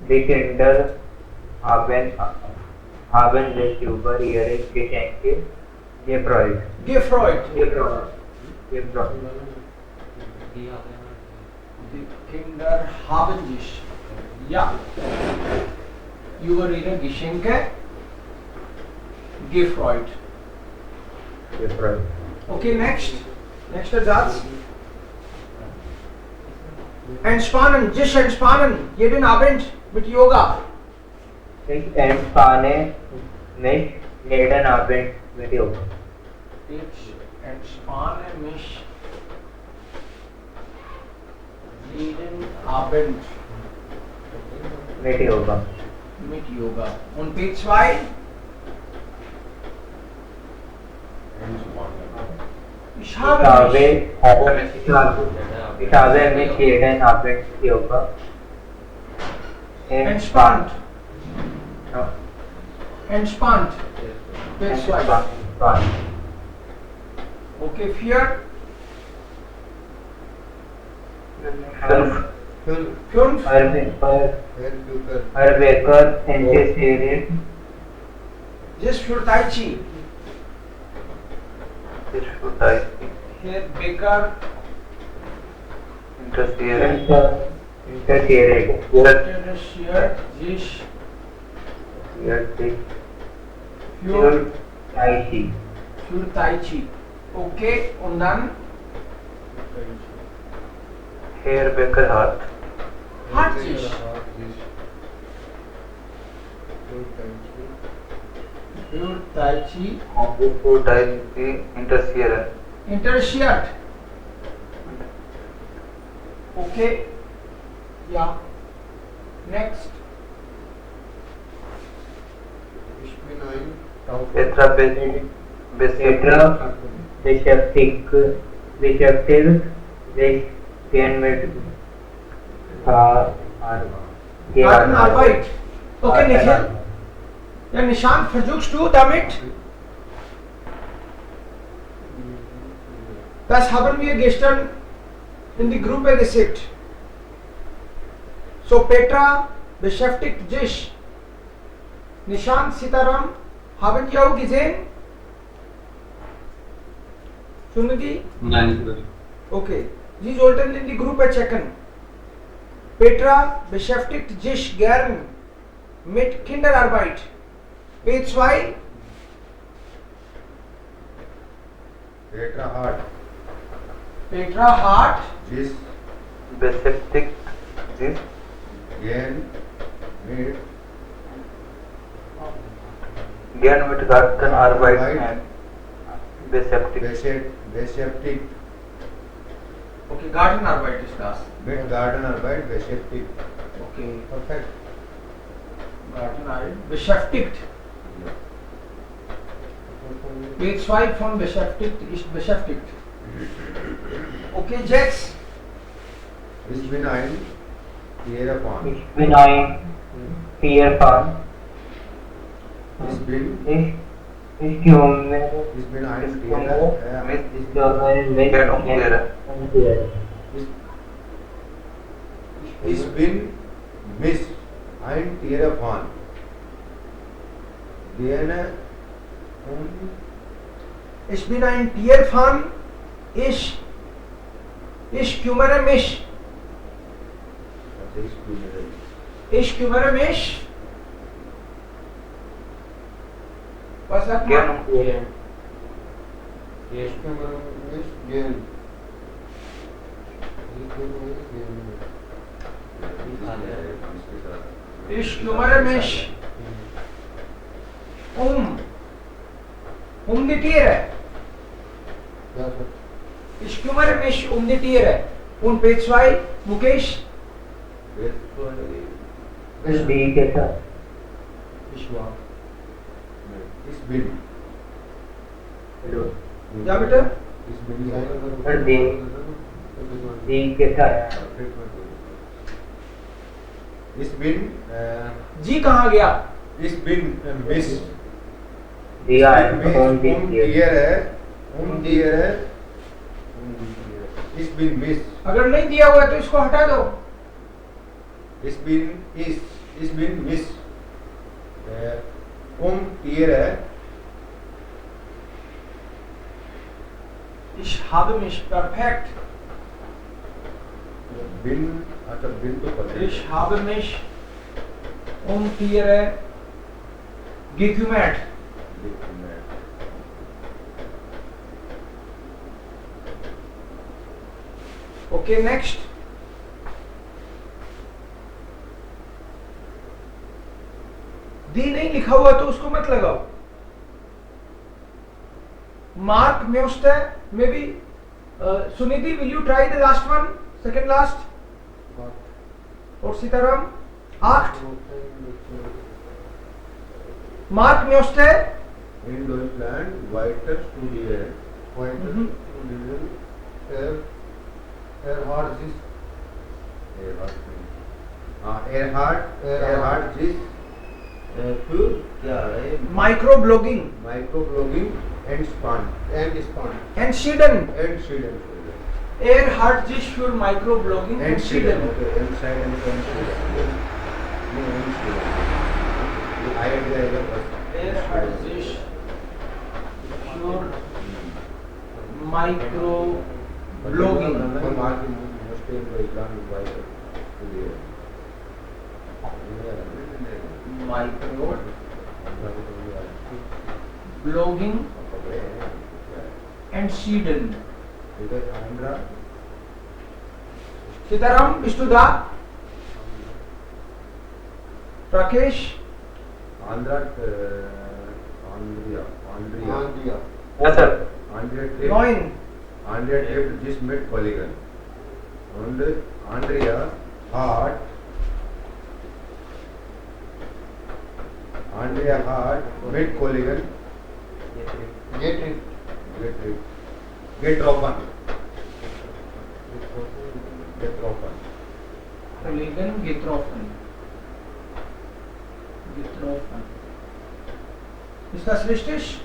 Die Kinder haben sich über ihre Geschenke gefreut. Gefreut. Gefreut. Gefreut. Die Kinder haben sich, ja, über ihre Geschenke gefreut. Gefreut. Okay, next. Nächster Satz. Entspannen, sich entspannen, jeden Abend mit Yoga. Ich entspanne mich jeden Abend mit Yoga. Ich entspanne mich jeden Abend Mit Yoga. mit Yoga. Und P2? Ich habe mich Ich habe mich jeden Abend mit Yoga entspannt. Ja. Entspannt. P2. Entspannt. Okay, 4. 5. Herr Becker interessiert Just für Tai Chi. sich für Tai Chi. Herr Becker Interessiert interessiert sich sich für, für Tai Chi. für Tai Chi. Okay, und dann Herr Becker hat hat sich für Tai Chi für Tai Chi interessiert. interessiert. Okay, ja. Next. Petra beschäftigt sich gern mit Gartenarbeit. Okay, Nikhil. Ja, Nishant, versuchst du damit? Das haben wir gestern in die Gruppe gesehen. So, Petra beschäftigt sich. Nishant, Sitaram, haben die auch gesehen? Suchen die? Nein. Okay. Sie sollten in die Gruppe checken. Petra beschäftigt sich gern mit Kinderarbeit. P2. Petra hat beschäftigt sich gern mit Gartenarbeit und beschäftigt. Okay, Gartenarbeit ist das. Mit Gartenarbeit beschäftigt. Okay, Perfekt. Gartenarbeit beschäftigt. P2 von beschäftigt ist beschäftigt. Okay, Jax. Ich bin ein Tierfan. Ich bin ein Tierfan. Ich bin Ich kümmere Ich bin ein mich Tier. um Tiere. Ich bin Miss ein Tierfan. Gerne Ich bin ein Tierfan. Ich kümmere mich. Ich kümmere mich. Was sagt Gern man? um Tiere. Ich kümmere mich um die Tiere. Ich kümmere mich um die Tiere. Und P2, Mukesh? Die Kinder. Ich bin. Ja, bitte? Ich bin Die Kinder. Ich bin जी कहाँ गया? Ich bin Miss. दिया Miss कौन दी Tiere. Tiere. Ich bin Miss. अगर नहीं दिया हुआ है तो इसको हटा दो. Ich bin Miss. Tiere. Ich habe mich perfekt. Bin अच्छा bin तो पता है. Ich habe mich Tiere gekümmert. Okay, next. दी नहीं लिखा हुआ तो उसको मत लगाओ. Mark Meuster, maybe Sunidhi, will you try the last one? Second last? Or Sitaram? Acht? Mark Meuster? In Deutschland weiter studieren. Weiter Mhm. studieren. Erhard sich Erhard sich für क्या है? Microblogging. Microblogging and span. Entschieden. And Sweden. Erhard sich für Microblogging. Entschieden. Okay. Inside and Sweden. No, and Sweden. I had the other person. Erhard sich für Microblogging. Von Martin musste in Deutschland weiter studieren. Microblogging. Entschieden. Andhra. Sitaram, bist du da? Rakesh? Andhra. Yes, sir. Andrea trip. 9. Andrea trip just met Polygon. And Andrea Hart. Met Polygon. Get open. Kollegen getroffen. Ist das richtig?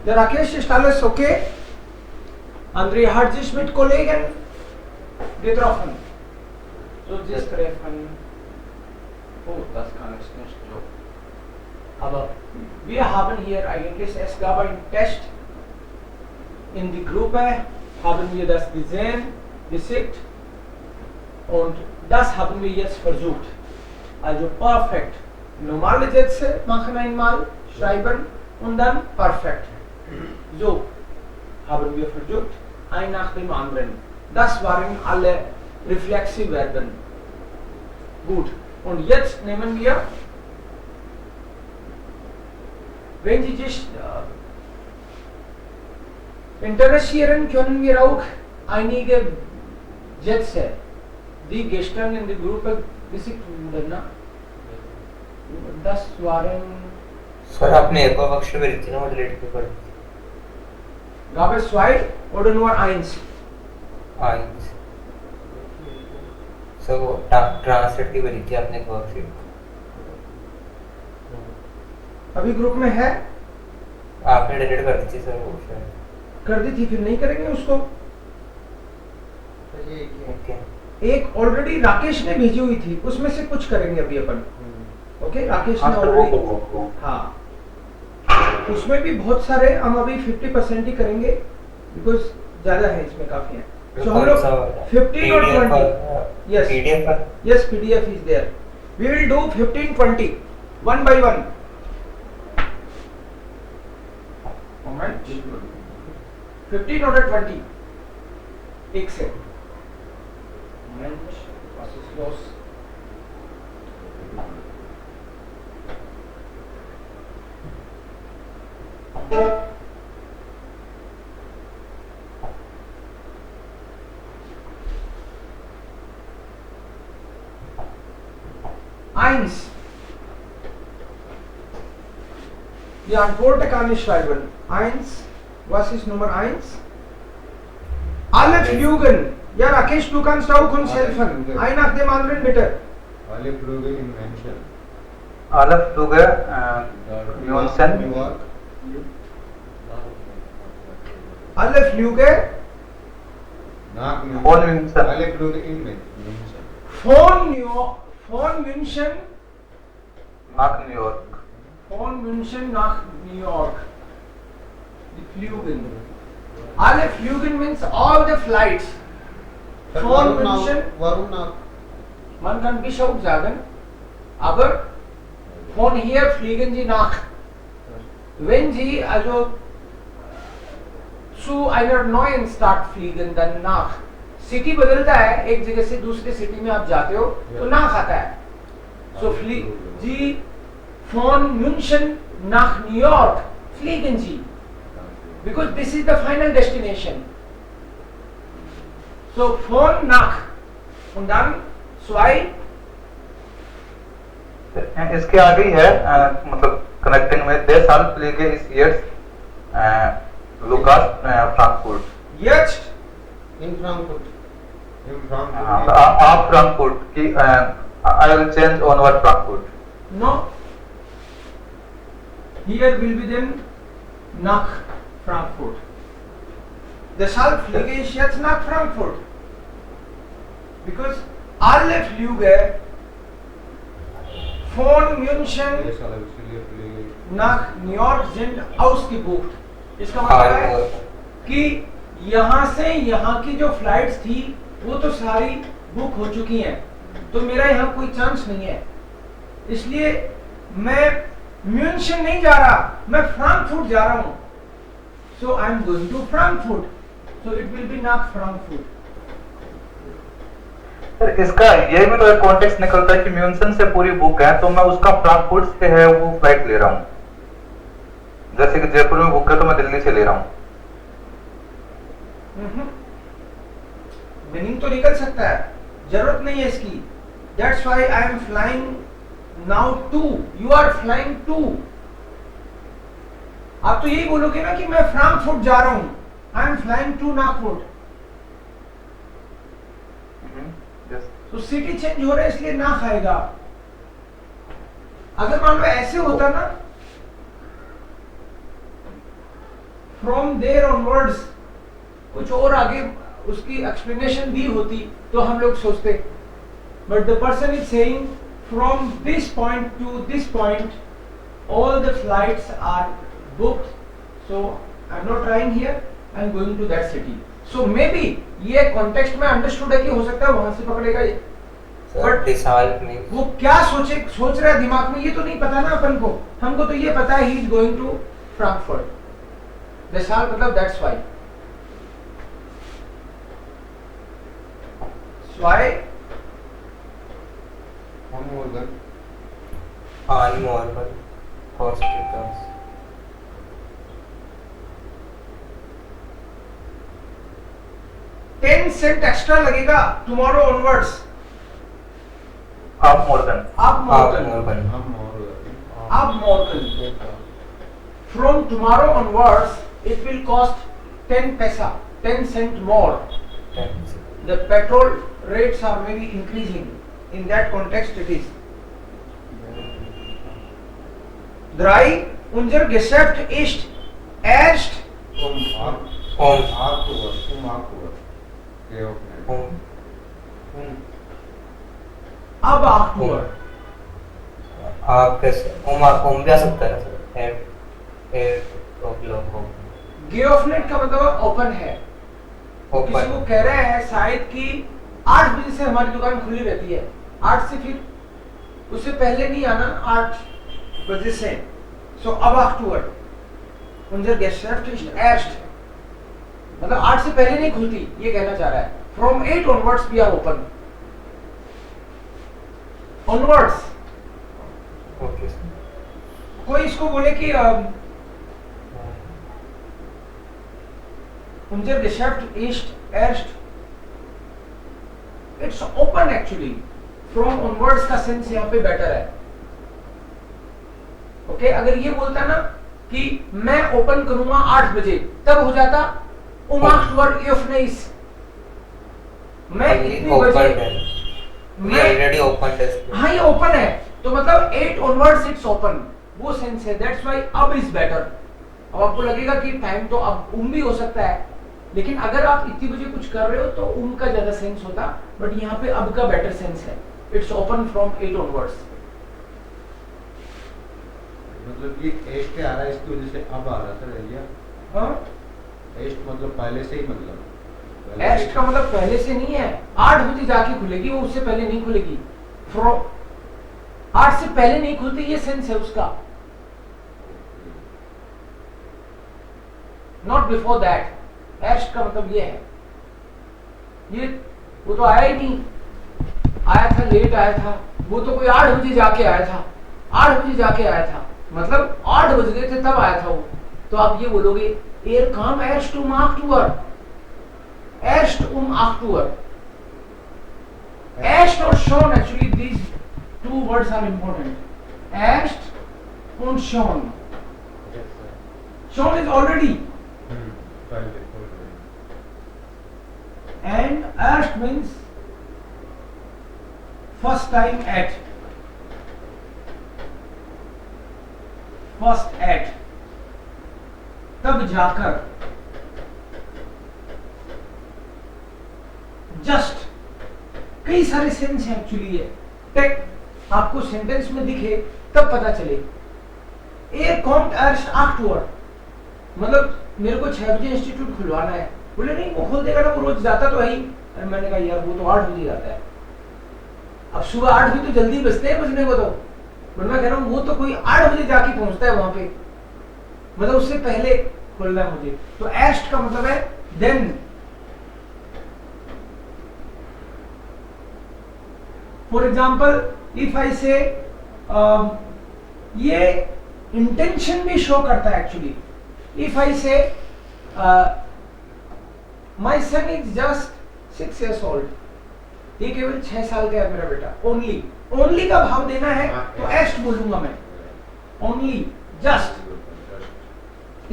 Der Rakesh, ist alles okay? Andrea hat sich mit Kollegen getroffen. So, sie treffen. Oh, das kann ich nicht so. Aber wir haben hier eigentlich, es gab einen Test in die Gruppe, haben wir das gesehen, geschickt und das haben wir jetzt versucht. Also perfekt. Normale Sätze machen einmal, schreiben und dann perfekt. So haben wir versucht, ein nach dem anderen. Das waren alle Reflexivverben. Gut. Und jetzt nehmen wir, wenn Sie sich interessieren, können wir auch einige Sätze, die gestern in der Gruppe geschickt wurden. Das waren. Sir, आपने एक और अक्षर भेजी थी ना moderate के ऊपर. Gab es 2 oder nur 1? 1. Sir वो ट्रांसलेट की भेजी थी आपने एक वर्कशीट. अभी ग्रुप में है? आपने डिलीट कर दी थी सर वो शायद. कर दी थी, फिर नहीं करेंगे उसको. ओके. एक ऑलरेडी राकेश ने भेजी हुई थी, उसमें से कुछ करेंगे अभी अपन. ओके, राकेश ने ऑलरेडी. हाँ, उसमें भी बहुत सारे, हम अभी 50% ही करेंगे बिकॉज ज्यादा है, इसमें काफी है. So हम लोग 15 और 20. Yes. PDF. Yes, PDF is there. We will do 15, 20, one by one. Moment. 15 और 20. एक से. Moment. Process loss. Eins. Die Antwort kann ich schreiben. 1. Was ist Nummer 1? Alle fliegen. Ja, Rakesh, du kannst auch uns helfen. Ein nach dem anderen, bitte. Alle Flüge in München. Alle Flüge München. Alle Flüge Nach Von München. Alle Flüge in München. von München nach New York. von München nach New York. Die Flügen. Alle Flügen means all the flights. Von München. Warum nach? Man kann bis auch sagen, aber von hier fliegen Sie nach. Wenn Sie also zu einer neuen Stadt fliegen, dann nach. City बदलता है, एक जगह से दूसरे city में आप जाते हो तो nach आता है. So Sie von München nach New York fliegen Sie, because this is the final destination. So von nach und dann zwei. इसके आगे ही है मतलब कनेक्टिंग में देसाल फ्लीगे इस यर्स लुकास Frankfurt. Jetzt In Frankfurt. In Frankfurt. आप फ्रैंकफर्ट की I will change onward Frankfurt. no. Here will be then nach Frankfurt. Deshalb fliege ich jetzt nach Frankfurt. Because alle Flüge von München nach New York sind ausgebucht. इसका मतलब है कि यहाँ से यहाँ की जो फ्लाइट्स थी वो तो सारी बुक हो चुकी हैं, तो मेरा यहाँ कोई चांस नहीं है. इसलिए मैं म्यूनशन नहीं जा रहा, मैं फ्रैंकफर्ट जा रहा हूँ. So I am going to Frankfurt, so it will be not Frankfurt. Sir इसका ये भी तो एक कॉन्टेक्स्ट निकलता है कि म्यूनसन से पूरी बुक है तो मैं उसका फ्रैंकफर्ट से है वो फ्लाइट ले रहा हूँ. जैसे कि जयपुर में बुक है तो मैं दिल्ली से ले रहा हूँ. मीनिंग तो निकल सकता है, जरूरत नहीं है इसकी. That's why I am flying now to, you are flying to. आप तो यही बोलोगे ना कि मैं फ्रैंकफर्ट जा रहा हूं, I am flying to Nagpur. तो सिटी चेंज हो रहा है इसलिए ना खाएगा. अगर मान लो ऐसे होता ना, फ्रॉम देयर ऑनवर्ड्स कुछ और आगे उसकी एक्सप्लेनेशन दी होती तो हम लोग सोचते. But the person is saying from this point to this point all the flights are booked, so I am not trying here, I am going to that city. So maybe ये context में understood है कि हो सकता है वहां से पकड़ेगा ये. बट वो क्या सोच रहा है दिमाग में ये तो नहीं पता ना अपन को. हमको तो ये पता है he is going to Frankfurt. देसाल मतलब that's why. Why? One more gun. One more gun. First returns. 10 cent extra लगेगा tomorrow onwards. Half more than. Half more than. Half more than. From tomorrow onwards, it will cost 10 paisa, 10 cent more. The petrol rates are maybe increasing. In that context, it is. 3. Unser Geschäft ist erst ab 8 Uhr. आप कैसे ओम भी आ सकता है sir. Geöffnet का मतलब open है. किसी को कह रहा है शायद कि 8 बजे से हमारी दुकान खुली रहती है, 8 से फिर उससे पहले नहीं आना, 8 बजे से. सो अब 8 Uhr. Unser Geschäft ist erst, मतलब 8 से पहले नहीं खुलती, ये कहना चाह रहा है. From 8 onwards we are open. Onwards. कोई इसको बोले कि Unser Geschäft ist erst, it's open actually. From onwards का सेंस यहाँ पे बेटर है. ओके, अगर ये बोलता ना कि मैं ओपन करूंगा 8 बजे, तब हो जाता um 8 Uhr öffne. मैं इतनी बजे मैं ऑलरेडी ओपन है. हाँ ये ओपन है तो मतलब 8 onwards it's open, वो सेंस है. दैट्स व्हाई अब इज बेटर. अब आपको लगेगा कि टाइम तो अब भी हो सकता है, लेकिन अगर आप इतनी बजे कुछ कर रहे हो तो उनका ज्यादा सेंस होता, बट यहाँ पे अब का बेटर सेंस है. It's open from 8 onwards. मतलब ये एस्ट आ रहा है, इसकी वजह से अब आ रहा था भैया. हाँ, एस्ट मतलब पहले से ही, मतलब एस्ट का मतलब पहले से नहीं है. 8 बजे जाके खुलेगी वो, उससे पहले नहीं खुलेगी. फ्रॉम 8 से पहले नहीं खुलती, ये सेंस है उसका. Not before that. एस्ट का मतलब ये है. ये वो तो आया ही नहीं, आया था लेट आया था. वो तो कोई 8 बजे जाके आया था, 8 बजे जाके आया था, मतलब 8 बज गए थे तब आया था वो. तो आप ये बोलोगे एर काम एस्ट um 8 Uhr. एस्ट um 8 Uhr. एस्ट और शॉन, actually these two words are important. एस्ट und शॉन. शॉन is already, and erst means first time at. First at, तब जाकर. जस्ट, कई सारे सेंस है एक्चुअली. ये टेक आपको सेंटेंस में दिखे तब पता चले. ए कॉम्ट erst 8 Uhr, मतलब मेरे को 6 बजे इंस्टीट्यूट खुलवाना है. बोले नहीं वो खोल देगा ना, वो रोज जाता तो है ही. अरे मैंने कहा यार वो तो 8 बजे जाता है. अब सुबह 8 बजे तो जल्दी बजते हैं बजने को, तो बट मैं कह रहा हूँ वो तो कोई 8 बजे जाके पहुंचता है वहां पे, मतलब उससे पहले खोलना है मुझे. तो एस्ट का मतलब है then. For example if I say, ये इंटेंशन भी शो करता है एक्चुअली. इफ आई से माई सन इज जस्ट 6 years old, ये केवल 6 साल का है मेरा बेटा. ओनली, ओनली का भाव देना है तो एस्ट बोलूंगा मैं. Only, just.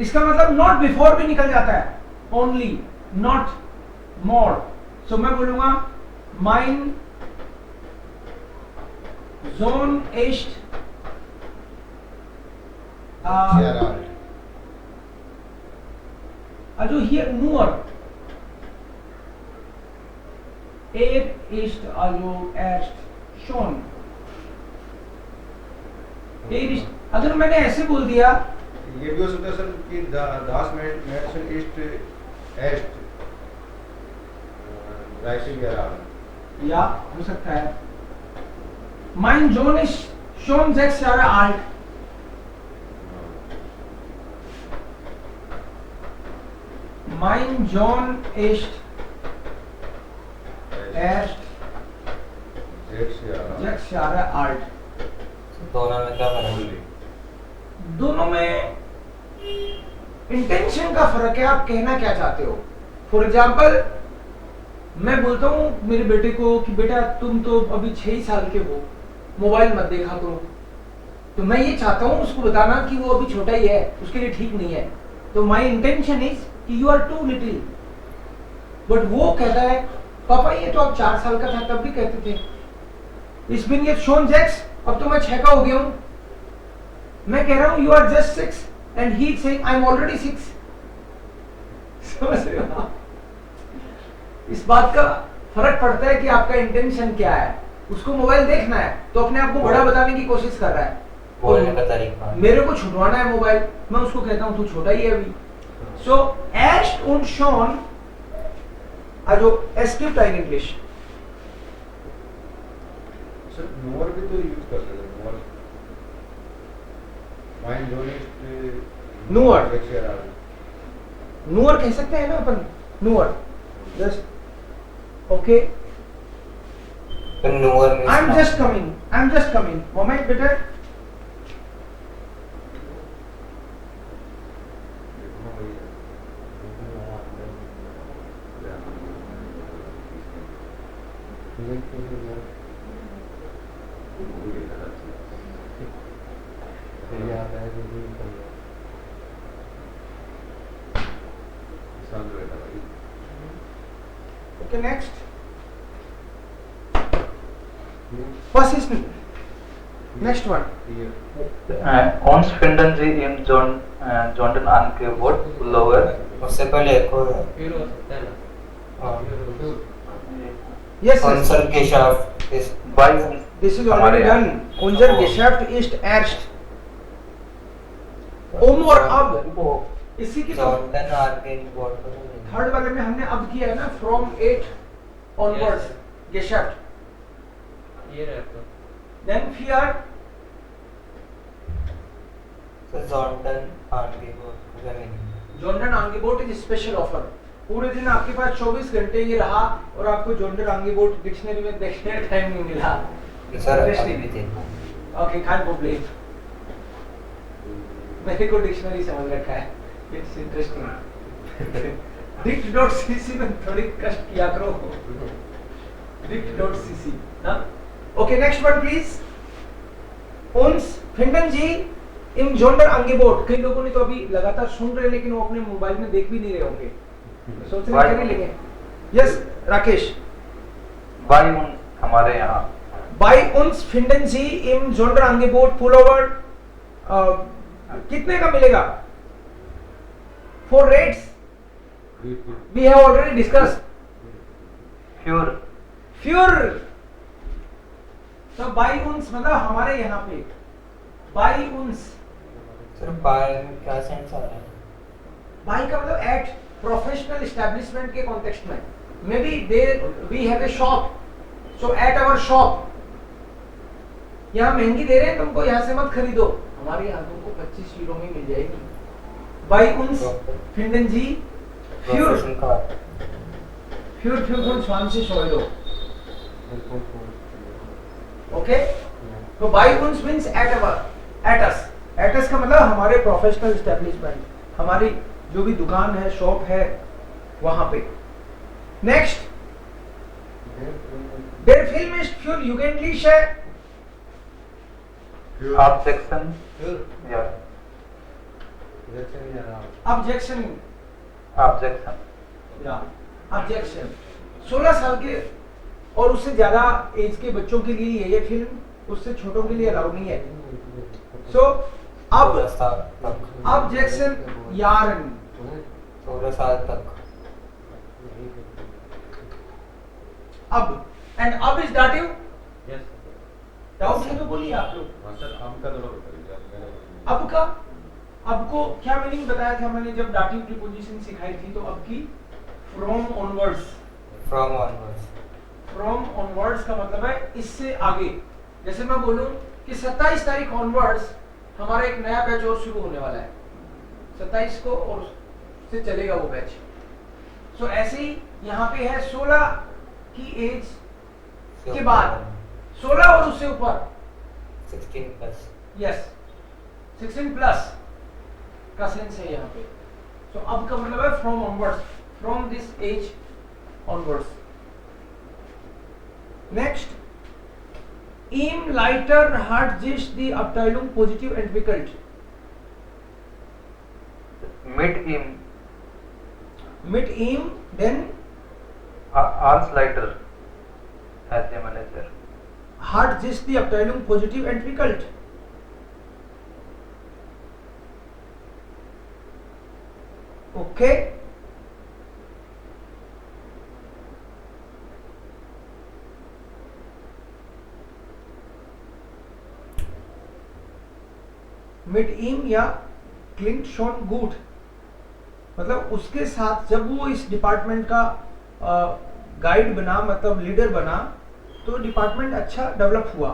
इसका मतलब नॉट बिफोर भी निकल जाता है. Only, not more. सो मैं बोलूंगा माइन जोन एस्ट also hier nur ist also erst schon. ist, अगर मैंने ऐसे बोल दिया, ये भी हो सकता है सर कि das Mädchen ist erst 30 Jahre alt. या हो सकता है mein Sohn ist schon 6 Jahre alt. Mein Sohn ist erst 6 Jahre alt. दोनों में क्या फर्क है? दोनों में इंटेंशन का फर्क है. आप कहना क्या चाहते हो. फॉर एग्जाम्पल मैं बोलता हूँ मेरे बेटे को कि बेटा तुम तो अभी 6 साल के हो, मोबाइल मत देखा करो. तो मैं ये चाहता हूँ उसको बताना कि वो अभी छोटा ही है, उसके लिए ठीक नहीं है. तो माई इंटेंशन इज कि you are too little. But वो कहता है पापा ये तो अब 4 साल का था तब भी कहते थे. इस बिन ये शोन 6, अब तो मैं 6 का हो गया हूँ. मैं कह रहा हूँ you are just 6 and he is saying I am already 6. समझ रहे हो. इस बात का फर्क पड़ता है कि आपका इंटेंशन क्या है. उसको मोबाइल देखना है तो अपने आप को बड़ा बताने की कोशिश कर रहा है. बोलने का तरीका. मेरे को छुड़वाना है मोबाइल, मैं उसको कहता हूँ तू छोटा ही है अभी. So erst und schon, also es gibt eigentlich. Sir नोर भी तो यूज कर सकते हैं. नोर माइन जोन इज Nur. 6 Jahre alt. Nur कह सकते हैं ना अपन. Nur, just okay. तो नूर में I'm just coming. I'm just coming. Moment बेटा. Okay, next. Was ist next one? Ons vinden Sie im Jordan Angebot lower उससे पहले एक और है। फिर हो सकता है ना। हाँ। Yes, yes. Unser Geschäft ist Bei This is हमारे already यहाँ। done. Unser Geschäft ist erst. और अब इसी की तो Jordan Angebot करेंगे। थर्ड वाले में हमने अब किया है ना, from 8 onwards Geschäft. ये रहता। Then wir तो Jordan Angebot करेंगे। Jordan Angebot is special offer. पूरे दिन आपके पास 24 घंटे ये रहा और आपको Jordan Angebot डिक्शनरी में देखने का टाइम नहीं मिला। सर अभी Interesting. भी थे। Okay, can't complain. मैंने को डिक्शनरी समझ रखा है। It's interesting. dict.cc में थोड़ी कष्ट किया करो। dict.cc ना? Okay, next one please. Uns finden Sie im Jordan Angebot. कई लोगों ने तो अभी लगातार सुन रहे हैं लेकिन वो अपने मोबाइल में देख भी नहीं रहे होंगे। सोच रहे क्या लेंगे? Yes, राकेश। Bei uns हमारे यहाँ। Bei uns finden Sie im Jordan Angebot Pullover कितने का मिलेगा? For rates we have already discussed. Pure Pure. तो by uns मतलब हमारे यहाँ पे by uns. सर बाय में क्या सेंस आ रहा है? by का मतलब at professional establishment के context में. Maybe there we have a shop. So at our shop. यहाँ महंगी दे रहे हैं तुमको, यहाँ से मत खरीदो, हमारे यहाँ तुमको 25 यूरो में मिल जाएगी। Bei uns finden Sie Pure profession का von 20 Euro. Okay? तो by uns means at us. At us का मतलब हमारे प्रोफेशनल एस्टेब्लिशमेंट, हमारी जो भी दुकान है, शॉप है, वहां पे। Next, der Film ist für Jugendliche. Objection या Objection objection या objection 16 साल के और उससे ज्यादा एज के बच्चों के लिए ये फिल्म, उससे छोटों के लिए अलाउ नहीं है। सो अब 16 साल तक। objection यारन 16 साल तक। अब एंड अब इज दाटिव यस। डाउट है तो बोलिए आप लोग। अब को क्या मीनिंग बताया था मैंने जब दाटिव प्रीपोजिशन सिखाई थी? तो अब की from onwards. From onwards. From onwards का मतलब है इससे आगे। जैसे मैं बोलूं कि 27 तारीख ऑनवर्ड्स हमारा एक नया बैच और शुरू होने वाला है, 27 को और से चलेगा वो बैच। सो ऐसे ही यहाँ पे है 16 की एज के बाद, 16 और उससे ऊपर 16 प्लस। यस 16 प्लस का सेंस है यहाँ पे। सो अब का मतलब है from onwards, from this age onwards. Next, Im Leiter hat sich die Abteilung positiv entwickelt. mit ihm Mit ihm, then als Leiter as a manager hat sich die Abteilung positiv entwickelt. Okay. Mit ihm या klingt schon gut, मतलब उसके साथ जब वो इस department का guide बना, मतलब लीडर बना, तो डिपार्टमेंट अच्छा डेवलप हुआ।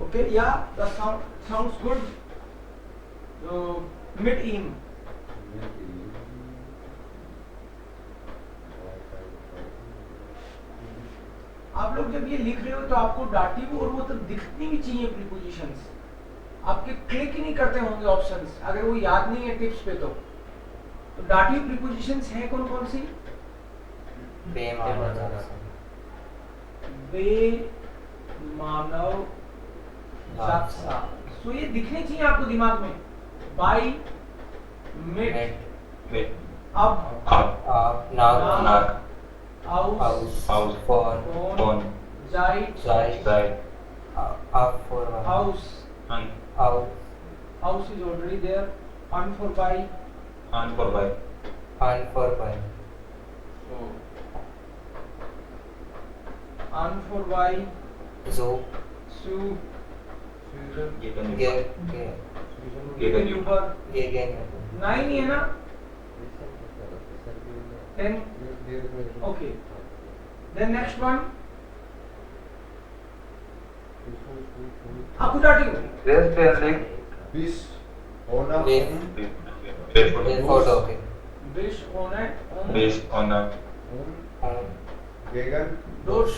ओके, या द साउंड्स गुड मिड ईम। आप लोग जब ये लिख रहे हो तो आपको डाटिव और वो तो दिखनी भी चाहिए प्रीपोजिशंस, आपके क्लिक ही नहीं करते होंगे ऑप्शंस अगर वो याद नहीं है टिप्स पे। तो डाटिव प्रीपोजिशंस हैं कौन कौन सी? बेमानव जात्सा। सो ये दिखनी चाहिए आपको दिमाग में। बाई, मिट, अब, नाक, आउस, हाउस, फोन, जाइट, जाइट, Up for one. House. an, Out. House is already there. On for by. an for by, On for by. So on for by. Zoo. Su. gegen, Gegenüber. Gegen. 9 ही है ना? 10. Okay. Then next one. Akkusativ. Rest and Bis, Ona, With. Barefoot. Barefoot. Okay. Wish on it. Based on a Gegen, Dosh.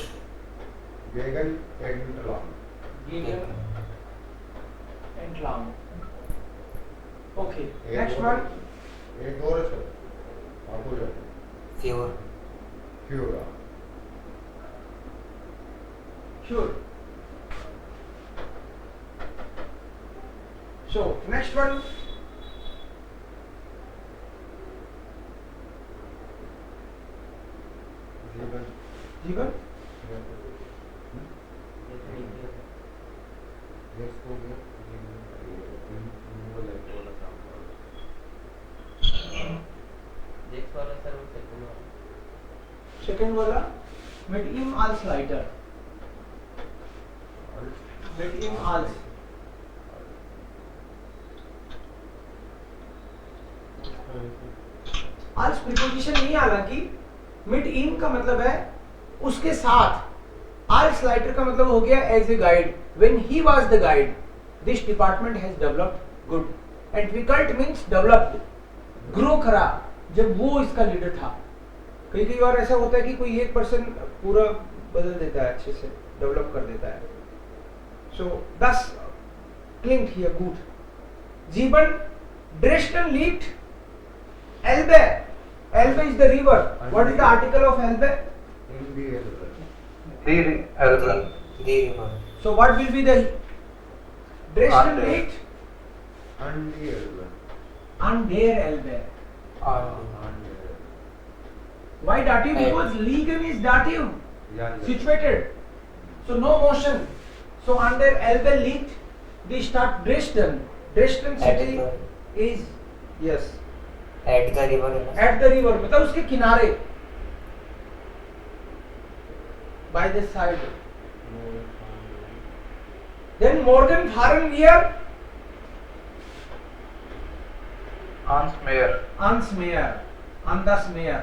Gegen, Entlang. Gegen. Entlang. Okay. एक Next और- one. एक और है sir, आपको जो Fewer. Fiora. Sure. So next one. जीवन, Jeevan. Yes हो गया, वो लाइक वाला काम करो। Next वाला सर वो second वाला. Second वाला. Mit ihm als Leiter. Mit ihm als. आज प्रीपोजिशन नहीं हालांकि मिड इन का मतलब है उसके साथ आल्स लाइटर का मतलब हो गया as a guide when he was the guide this department has developed good and विकल्ट मींस डेवलप्ड ग्रो करा जब वो इसका लीडर था कई कई बार ऐसा होता है कि कोई एक पर्सन पूरा बदल देता है अच्छे से डेवलप कर देता है सो दस klingt hier gut Sieben Dresden liegt Elbe. Elbe is the river. What is the article of Elbe? In the Elbe. the Elbe. The river. So what will be the Dresden Under. liegt An die Elbe. an der Elbe. On. An die Elbe. Why dative? Elbe. Because liegen is dative, Ja, situated. So no motion. So under Elbe liegt the stadt Dresden. Dresden At city the, is yes at the river. है ना? at the river. मतलब उसके किनारे. By the side. Then Morgan Farenwehr. Hans Meyer. Ansmeer, Andasmeer,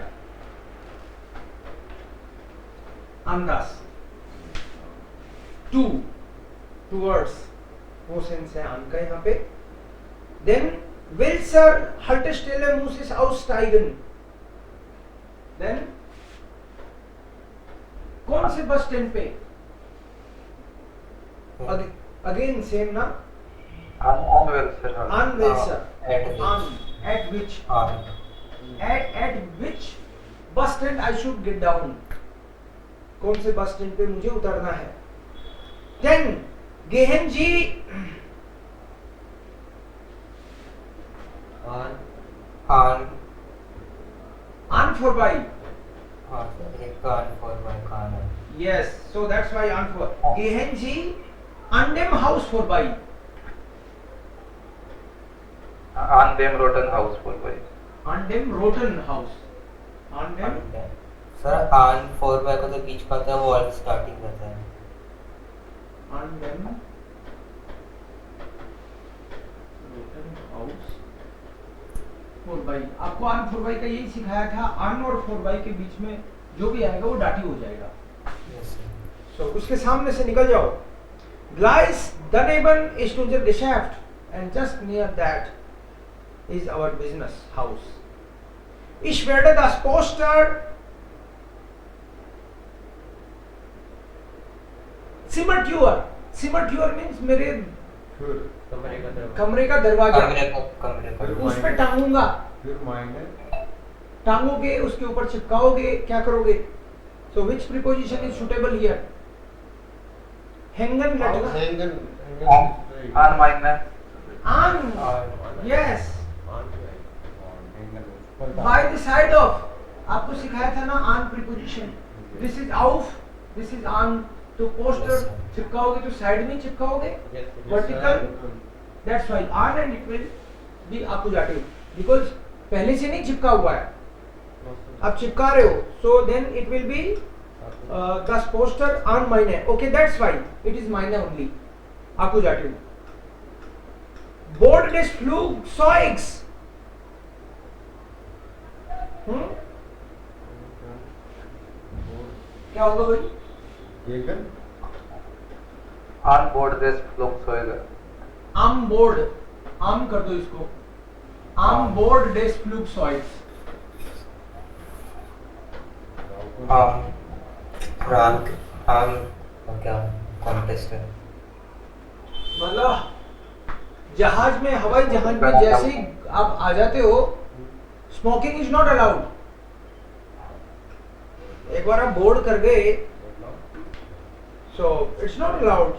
Andas. Two words. वो sense है अन का यहाँ पे. Then Wilser Haltestelle muss es aussteigen. Then कौन से बस स्टैंड पे? Again same ना? On Welser. On Wilser. At which? On at which? On. At which bus stand I should get down? कौन से बस स्टैंड पे मुझे उतरना है? Then Gehen जी On. On. on for by. On. एक on for by on. Yes, so that's why on for. Gehen जी an dem Haus vorbei. An dem Roten Haus vorbei. An dem Roten Haus. On dem sir on for by को तो बीच का होता है वो all starting करता है. on dem Roten Haus vorbei. आपको on for by का यही सिखाया था. on और for by के बीच में जो भी आएगा वो डाटी हो जाएगा. Yes, sir. So उसके सामने से निकल जाओ. Gleis daneben ist unser Geschäft and just near that is our business house. Ich werde das Poster Zimmertür. Zimmertür means मेरे फिर कमरे का दरवाजा. कमरे का दरवाजा कमरे का उस पे टांगूंगा. फिर मायने टांगोगे उसके ऊपर चिपकाओगे क्या करोगे? So which preposition is suitable here? Hängen लगेगा. Hängen. An meine. On. On. Yes. On. By the side of. आपको सिखाया था ना on preposition. This is auf. This is on. तो पोस्टर Yes, sir. चिपकाओगे तो साइड में चिपकाओगे vertical, that's why on and it will be appositive because पहले से नहीं चिपका हुआ है, आप चिपका रहे हो, so then it will be दस पोस्टर ऑन माइने, okay that's why it is माइने ओनली अपोजिटिव. बोर्ड des Flugzeugs. क्या होगा भाई? Gegen ऑन बोर्ड दिस फ्लugzeuge. आम बोर्ड, आम कर दो इसको, आम बोर्ड des Flugzeugs. क्या कॉन्टेस्ट है? मतलब जहाज में, हवाई जहाज में जैसे ही आप आ जाते हो, स्मोकिंग इज नॉट अलाउड. एक बार आप बोर्ड कर गए, so it's not allowed.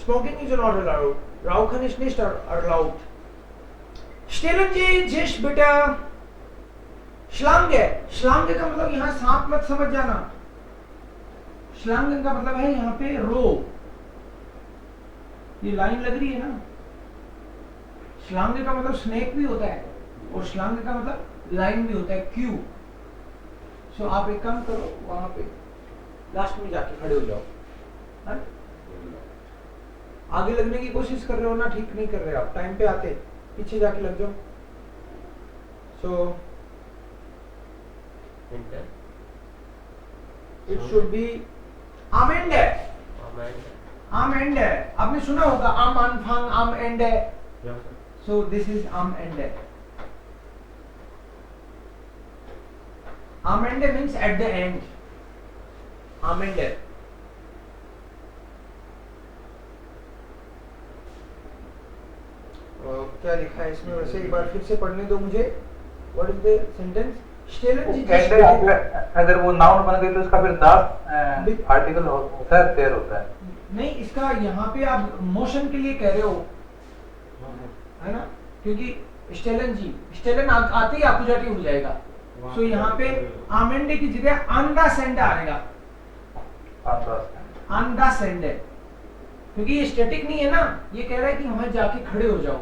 Smoking is not allowed. Rauchen ist nicht erlaubt. Stellen Sie sich bitte Schlange. Schlange का मतलब यहाँ सांप मत समझ जाना. Schlangen का मतलब है यहाँ पे रो. ये लाइन लग रही है ना. Schlange का मतलब स्नेक भी होता है और Schlange का मतलब लाइन भी होता है, क्यू. सो आप एक काम करो, वहां पे लास्ट में जाके खड़े हो जाओ. है? आगे लगने की कोशिश कर रहे हो ना, ठीक नहीं कर रहे आप. टाइम पे आते पीछे जाके लग जाओ. सो इट शुड बी आम एंड है. आम एंड है, आपने सुना होगा आम अनफांग आम एंड है. सो दिस इज आम एंड है. आम एंड है मीन्स एट द एंड. आम एंड है. क्या लिखा है इसमें वैसे एक बार फिर से पढ़ने दो मुझे. What is the sentence? स्टेलन जी कैसे अगर वो नाउन बन गई तो उसका फिर दास आर्टिकल होता है, देयर होता है. नहीं, इसका यहाँ पे आप मोशन के लिए कह रहे हो, है ना, क्योंकि स्टेलन जी, स्टेलन आते ही अपोजिटिव हो जाएगा. सो यहाँ पे आमेंडे की जगह आंदा सेंडे आएगा. आंदा सेंडे, क्योंकि ये स्टैटिक नहीं है ना, ये कह रहा है कि वहां जाके खड़े हो जाओ,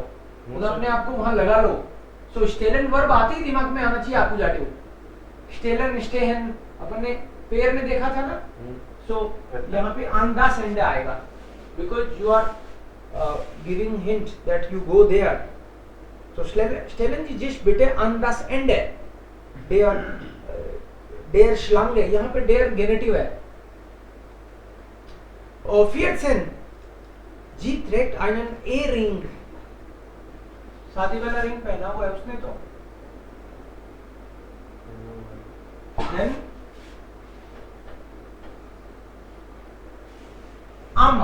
मतलब अपने आप को वहां लगा लो. सो स्टेलन वर्ब आते ही दिमाग में आना चाहिए अपोजिटिव. स्टेलन स्टेहन अपन ने पेयर में देखा था ना. सो यहाँ पे आंदा सेंडे आएगा because you are giving hint that you go there. So स्टेलन जी जिस बेटे आंदास एंडे देयर, देयर श्लांगे, यहाँ पे देयर गेनेटिव है. और फियरसेन जी ट्रैक्ट einen A-Ring. शादी वाला रिंग पहना हुआ है उसने तो. Then Am.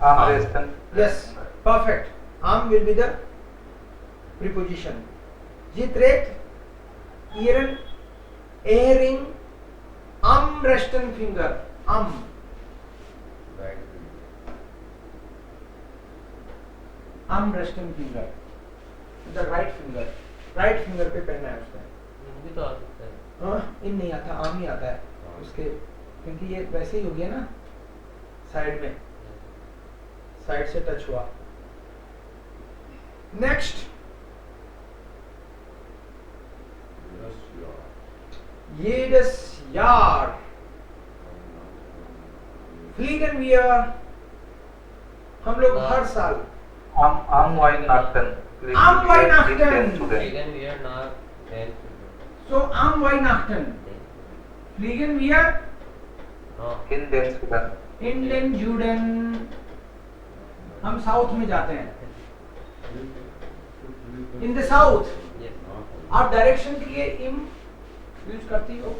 Armresten. Yes, perfect. Am will be the preposition. Sie trägt ihren Ehering am rechten Finger. Am. Am rechten Finger. The right finger. Right finger पे पहना है उसने. भी तो आ सकता है. हाँ, इन नहीं आता, आम ही आता है उसके, क्योंकि ये वैसे ही हो गया ना, साइड में, साइड से टच हुआ. Next, jedes Jahr fliegen wir, हम लोग हर साल. Am Weihnachten. Am Weihnachten. Fliegen wir nach den So am Weihnachten fliegen wir no. In den Süden. in den Süden. हम साउथ में जाते हैं. In the south. Yes. आप direction के लिए इम यूज करती हो.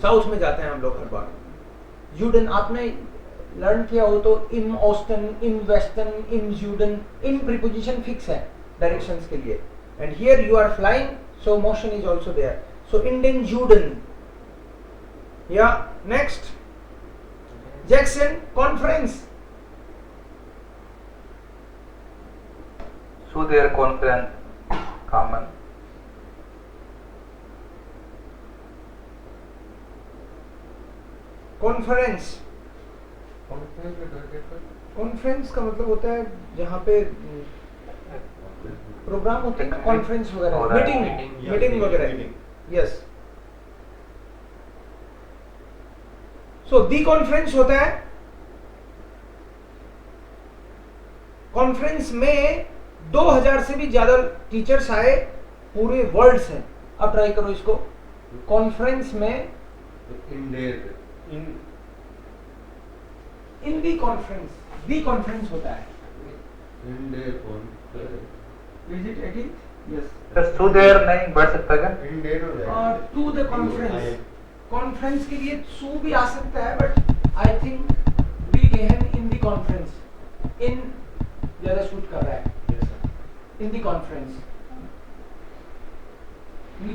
साउथ में जाते हैं हम लोग हर बार. यूडन आपने लर्न किया हो तो इम ऑस्टन, इम वेस्टर्न, इम यूडन, इम प्रीपोजिशन फिक्स है डायरेक्शंस के लिए. And here you are flying, so motion is also there. So इन den Süden. या नेक्स्ट, जैक्सन conference. Zu der Konferenz kamen. Conference, conference में डॉटेड पर कॉन्फ्रेंस का मतलब होता है जहाँ पे प्रोग्राम होते हैं ना, कॉन्फ्रेंस हो वगैरह, रहा है। मीटिंग मीटिंग वगैरह, यस। सो दी कॉन्फ्रेंस होता है, कॉन्फ्रेंस में 2000 से भी ज्यादा टीचर्स आए पूरे वर्ल्ड से। अब ट्राई करो इसको, कॉन्फ्रेंस में in there in the conference, the conference होता है, in there conference is it 18? Yes. Sir टू देयर नहीं बढ़ सकता क्या? इन देयर हो जाएगा और टू द कॉन्फ्रेंस, कॉन्फ्रेंस के लिए सू भी आ सकता है, बट आई थिंक वी गेहन इन दी कॉन्फ्रेंस, इन ज्यादा शूट कर रहा है, यस सर इन दी कॉन्फ्रेंस।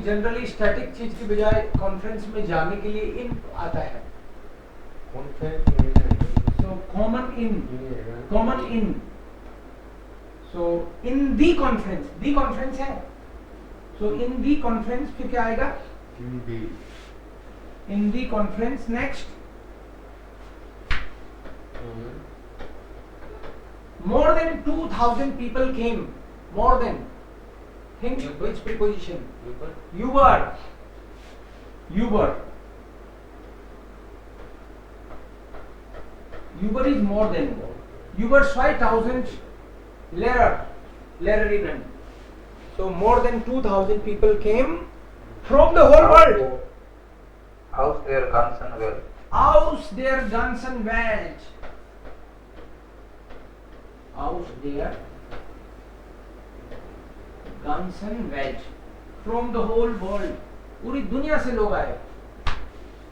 जनरली स्टैटिक चीज की बजाय कॉन्फ्रेंस में जाने के लिए इन आता है, कॉन्फ्रेंस में so common in, so in the conference, the conference है, सो इन दी कॉन्फ्रेंस फिर क्या आएगा? इन दी इन दी conference. Next, more than 2000 people came, more than, think which preposition? You were is more than, you were 5000 Lehrerinnen, so more than 2000 people came from the whole world. Aus der ganzen Welt. Aus der ganzen Welt, aus der ganzen Welt, from the whole world, पूरी दुनिया से लोग आए,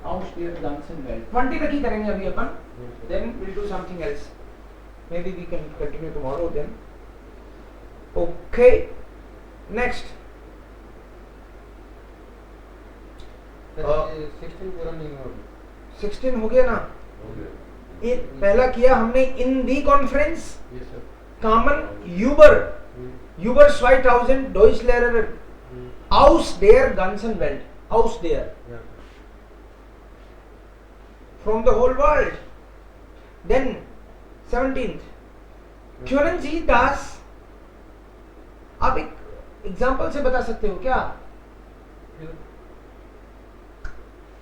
aus der ganzen Welt। 20 तक ही करेंगे अभी अपन, then we'll do something else, maybe we can continue tomorrow then। okay, next, 16 पूरा नहीं हुआ 16 हो गया ना? हो गया ये पहला किया हमने इन दी कॉन्फ्रेंस, यस सर कॉमन यूबर 2000 Deutschlehrer aus der ganzen Welt, aus der, from the whole world। then 17th, Kyuran ji Das, आप एक एग्जांपल से बता सकते हो क्या?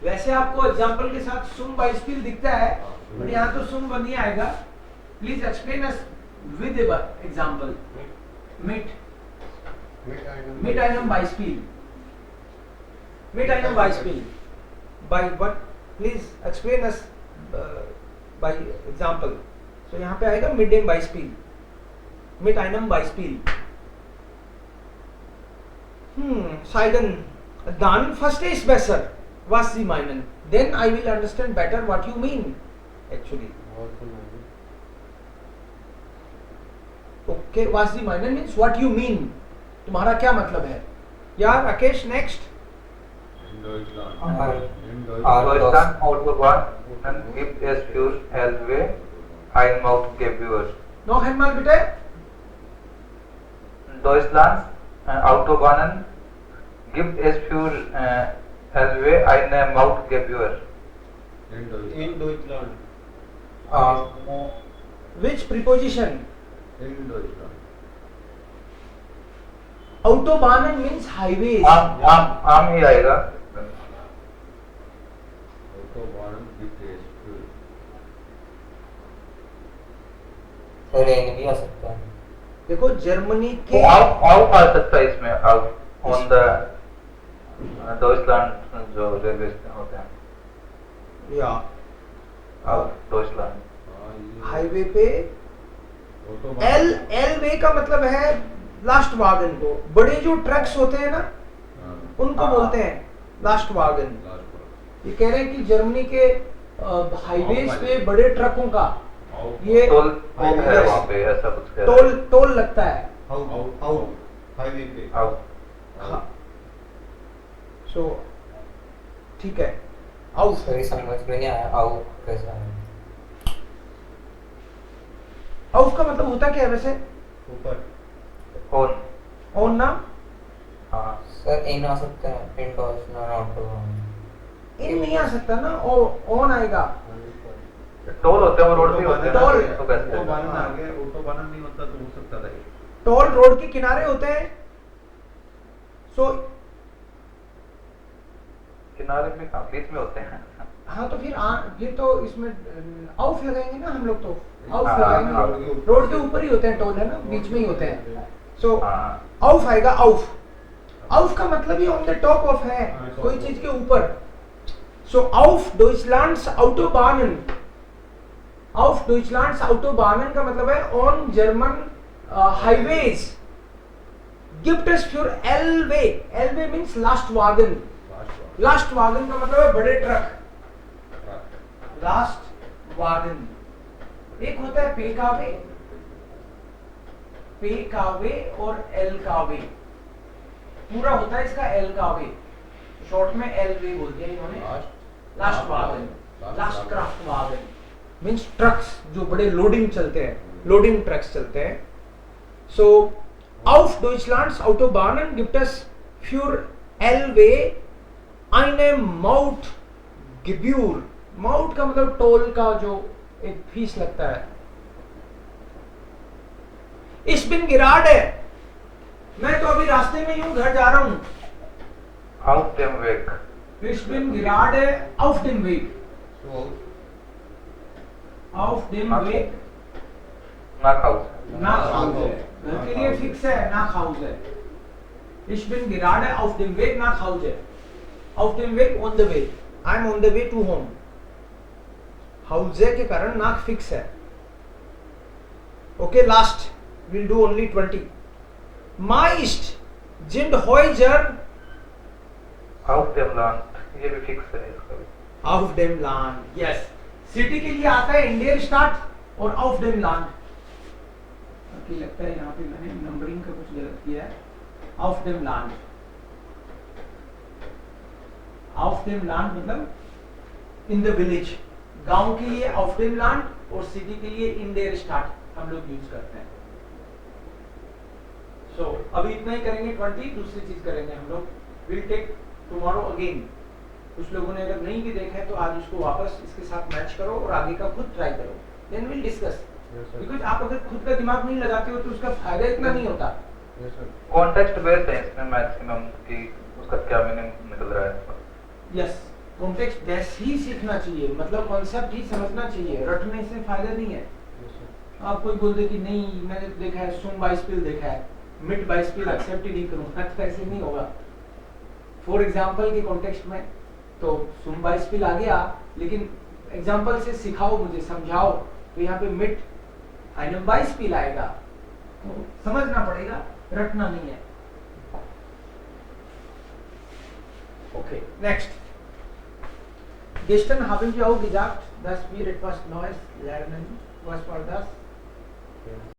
वैसे आपको एग्जांपल के साथ सुम बाइस्पिल दिखता है, बट यहाँ तो सुम नहीं आएगा। Please explain us with example. मिट आइनम बाइस्पिल, मिट आइनम बाइस्पिल by what? Please explain us by example. So यहाँ पे आएगा मिड एम बाइस्पिल, मिट आइनम बाइस्पिल। Scheiden, dann verstehe ich besser, was Sie meinen. Then I will understand better what you mean, actually. Okay, was Sie meinen means what you mean. तुम्हारा क्या मतलब है? या Rakesh, next. Deutschland Autobahn gibt es für LW ein Mautgebühr. Noch einmal bitte. Deutschlands Autobahnen gibt es für LW eine Mautgebühr. In Deutschland. Which preposition? In Deutschland. Autobahnen means highways. आम ही आएगा। Autobahn gibt es für सर एन भी आ सकता है। देखो Germany के आउट आ सकता है इसमें, आउट ऑन द डॉइचलैंड जो रेलवे होते हैं, या आउट डॉइचलैंड हाईवे पे एल वे का मतलब है लास्ट वागन को। बड़े जो ट्रक्स होते हैं ना उनको बोलते हैं लास्ट वागन। ये कह रहे हैं कि जर्मनी के हाईवेज पे बड़े ट्रकों का ये टोल है वहाँ पे, ऐसा कुछ कह रहे हैं। टोल लगता है। हाईवे पे हाँ, सो ठीक है। आउट सॉरी समझ में नहीं आया आउट कैसा है। आउट का मतलब होता क्या है वैसे? ऊपर ऑन ऑन ना? हाँ सर इन आ सकता है, इन डॉइचलैंड ऑटोबाहन। इन नहीं आ सकता ना, ऑन आएगा। टोल होते हैं वो रोड पे होते हैं टोल। तो कैसे ऑटोबानन आ गया, ऑटोबानन नहीं होता तो हो सकता था ये। टोल रोड के किनारे होते हैं। सो किनारे में बीच में होते हैं। हाँ, तो फिर तो इसमें आउफ लगाएंगे ना हम लोग, तो आउफ हाँ, लगाएंगे। रोड के ऊपर ही होते हैं टोल, है ना, बीच में ही होते हैं। सो हाँ आउफ आएगा। आउफ आउफ का मतलब ही ऑन द टॉप ऑफ है, कोई चीज के ऊपर। सो आउफ डॉइचलैंड्स ऑटोबाहन। आउफ डॉइचलैंड्स ऑटोबाहन का मतलब है on German highways gift es für L-Way। L-Way means last wagon. Last wagon का मतलब है बड़े ट्रक। Last wagon. एक होता है पे का वे और एल का वे। पूरा होता है इसका एल का वे, शॉर्ट में एल वे बोल दिया इन्होंने। Last wagon, last craft wagon means trucks जो बड़े लोडिंग चलते हैं, लोडिंग ट्रक्स चलते हैं। सो auf Deutschlands Autobahnen gibt es für L-Way eine Mautgebühr। Mouth का मतलब टोल का जो एक फीस लगता है। Ich bin gerade, मैं तो अभी रास्ते में हूँ, घर जा रहा हूँ। auf dem Weg Ich bin gerade auf dem Weg। auf dem Weg nach Hause nach Hause। घर के लिए फिक्स है, nach Hause। Ich bin gerade auf dem Weg nach Hause। auf dem Weg, on the way। I am on the way to home। Hause के कारण nach fix है। Okay, last we'll do only 20। Meist sind Häuser auf dem Land, ये भी fix है इसका भी। auf dem Land। yes, city के लिए आता है इंडियर स्टार्ट और auf dem Land। लगता है यहाँ पे मैंने नंबरिंग का कुछ गलत किया है। auf dem Land, auf dem Land मतलब इन द विलेज। गांव के लिए auf dem Land और सिटी के लिए इन देयर स्टार्ट हम लोग यूज करते हैं। सो अभी इतना ही करेंगे 20। दूसरी चीज करेंगे हम लोग, विल टेक टुमारो अगेन। कुछ लोगों ने अगर नहीं भी देखा है तो आज उसको वापस इसके साथ मैच करो और आगे का खुद ट्राई करो, देन विल डिस्कस। बिकॉज आप अगर खुद का दिमाग नहीं लगाते हो तो उसका फायदा इतना नहीं होता। कॉन्टेक्स्ट बेस्ड है इसमें मैक्सिमम कि उसका क्या मीनिंग निकल रहा है। यस, कॉन्टेक्स्ट बेस ही सीखना चाहिए, मतलब कॉन्सेप्ट ही समझना चाहिए, रटने से फायदा नहीं है। आप कोई बोल दे कि नहीं मैंने देखा है, सुम बाइस्पिल देखा है, मिड बाइस्पिल एक्सेप्ट ही नहीं करूंगा, तो ऐसे नहीं होगा। फॉर एग्जांपल के कॉन्टेक्स्ट में तो सुम बाइस्पिल आ गया, लेकिन एग्जांपल से सिखाओ मुझे, समझाओ, तो यहाँ पे मिड einem Beispiel आएगा, तो समझना पड़ेगा, रटना नहीं है। Okay, next. Gestern haben wir auch gesagt, dass wir etwas Neues lernen. Was war das?